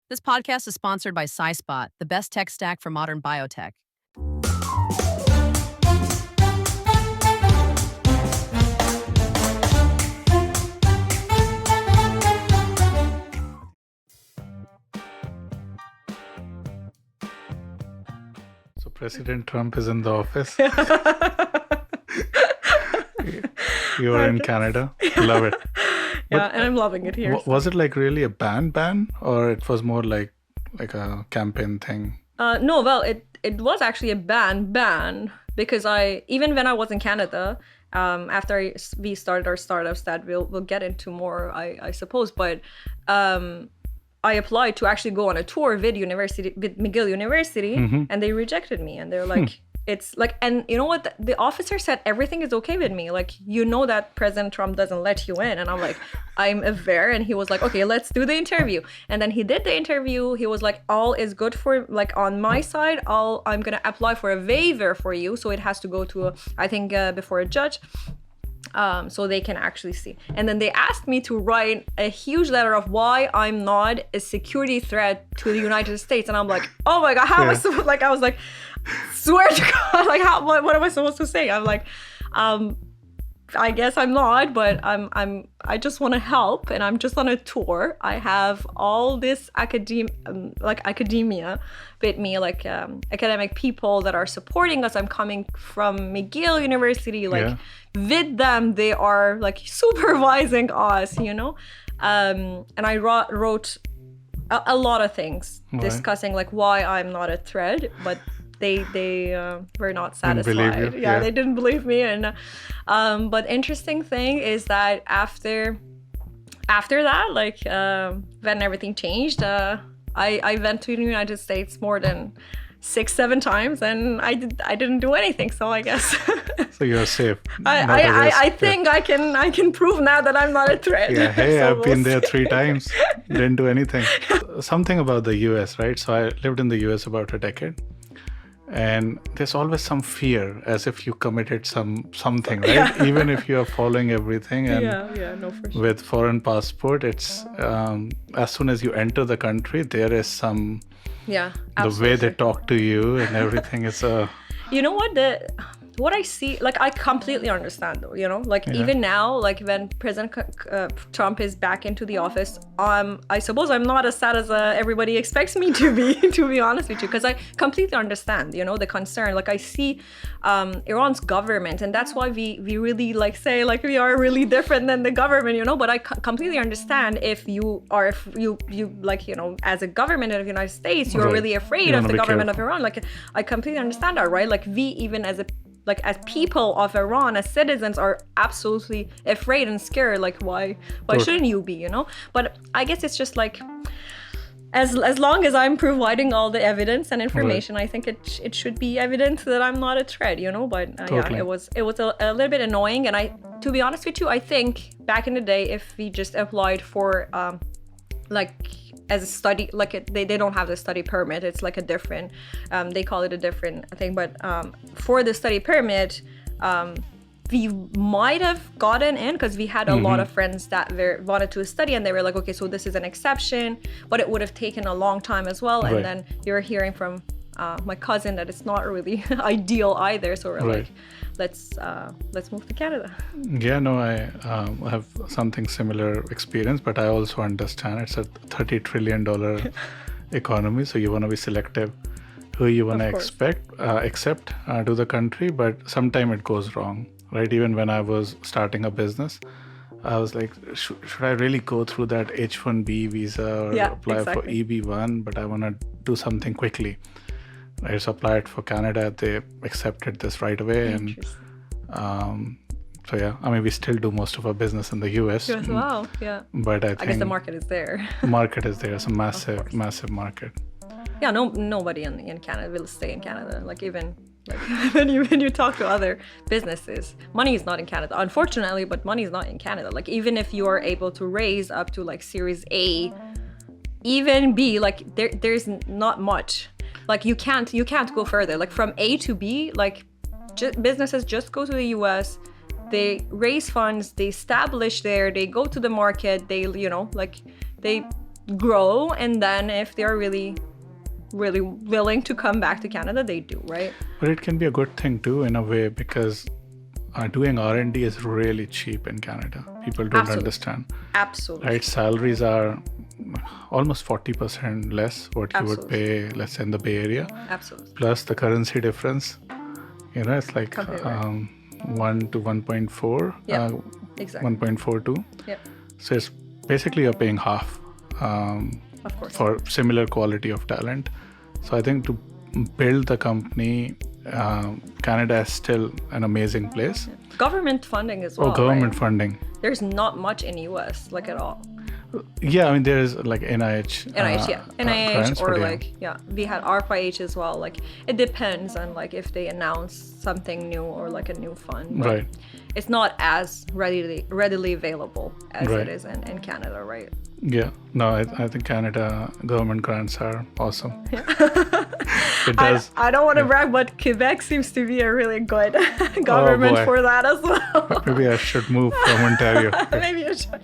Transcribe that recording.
This podcast is sponsored by SciSpot, the best tech stack for modern biotech. So President Trump is in the office. You are in Canada. Love it. Yeah, and I'm loving it here. Was it like really a ban, or it was more like a campaign thing? No, well, it was actually a ban because even when I was in Canada, after we started our startups that we'll get into more, I suppose, but I applied to actually go on a tour with McGill University, and they rejected me, and they're like. It's like, and you know what? The officer said everything is okay with me. Like, you know that President Trump doesn't let you in. And I'm like, I'm aware. And he was like, okay, let's do the interview. And then he did the interview. He was like, all is good for, like, on my side, I'm going to apply for a waiver for you. So it has to go to, before a judge. So they can actually see. And then they asked me to write a huge letter of why I'm not a security threat to the United States. And I'm like, oh my God, how am I supposed, like, I was like, swear to God, like, what am I supposed to say? I'm like, I guess I'm not, but I just want to help, and I'm just on a tour. I have all this academia with me, like academic people that are supporting us. I'm coming from McGill University, with them, they are like supervising us, you know. And I wrote a lot of things discussing like why I'm not a threat, but they were not satisfied. Yeah, they didn't believe me. And but interesting thing is that after that, like when everything changed, I went to the United States more than 6-7 times, and I didn't do anything. So I guess. So you're safe. I think I can prove now that I'm not a threat. Yeah, hey, so I've been there 3 times. Didn't do anything. Something about the US, right? So I lived in the US about a decade. And there's always some fear, as if you committed something, right? Yeah. Even if you are following everything. And no, for sure. With foreign passport, it's as soon as you enter the country, there is some. Yeah, absolutely. The way they talk to you and everything is You know what I see, like, I completely understand though, you know, like even now, like when President Trump is back into the office, I suppose I'm not as sad as everybody expects me to be honest with you, because I completely understand, you know, the concern. Like I see Iran's government, and that's why we really like say like we are really different than the government, you know, but I completely understand if you like, you know, as a government of the United States, you're really afraid of the government of Iran. Like I completely understand that, right? Like we even as people of Iran, as citizens, are absolutely afraid and scared. Like why shouldn't you be, you know? But I guess it's just like as long as I'm providing all the evidence and information, I think it should be evident that I'm not a threat, you know. But yeah, it was a little bit annoying. And to be honest with you, I think back in the day, if we just applied for as a study, like they don't have the study permit, it's like a different, they call it a different thing, but for the study permit, we might have gotten in because we had a lot of friends that wanted to study, and they were like, okay, so this is an exception, but it would have taken a long time as well. And then you're hearing from my cousin that it's not really ideal either, so we're like, let's move to Canada. Yeah, no, I have something similar experience, but I also understand it's a $30 trillion economy, so you want to be selective who you want to accept to the country, but sometimes it goes wrong, right? Even when I was starting a business, I was like, should I really go through that H-1B visa or apply for EB-1, but I want to do something quickly. I just applied for Canada. They accepted this right away. And so, yeah, I mean, we still do most of our business in the US. Wow, yeah. But I guess the market is there. Market is there. It's a massive market. Yeah, nobody in Canada will stay in Canada. Like even like when you talk to other businesses, money is not in Canada, unfortunately, but money is not in Canada. Like even if you are able to raise up to like Series A, even B, like there's not much. Like you can't go further. Like from A to B, like businesses just go to the US, they raise funds, they establish there, they go to the market, they, you know, like they grow, and then if they're really willing to come back to Canada, they do, right? But it can be a good thing too in a way, because doing R&D is really cheap in Canada. People don't Absolutely. understand. Absolutely. Right? Salaries are almost 40% less what you would Absolutely. pay, let's say, in the Bay Area. Absolutely. Plus the currency difference, it's like Completely. 1 to 1.4, Yeah, exactly. 1.42. Yep. So it's basically you're paying half Of course. for similar quality of talent. So I think to build the company, Canada is still an amazing place. Government funding as well. Government right? funding. There's not much in US, like at all. Yeah, I mean, there is like NIH. NIH grants, or but like we had ARPA-H as well. Like it depends on like if they announce something new or like a new fund. Right. It's not as readily available as Right. it is in Canada, right? Yeah. No, I think Canada government grants are awesome. It does. I don't want to brag, but Quebec seems to be a really good government boy. for that as well. Maybe I should move from Ontario. Maybe you should.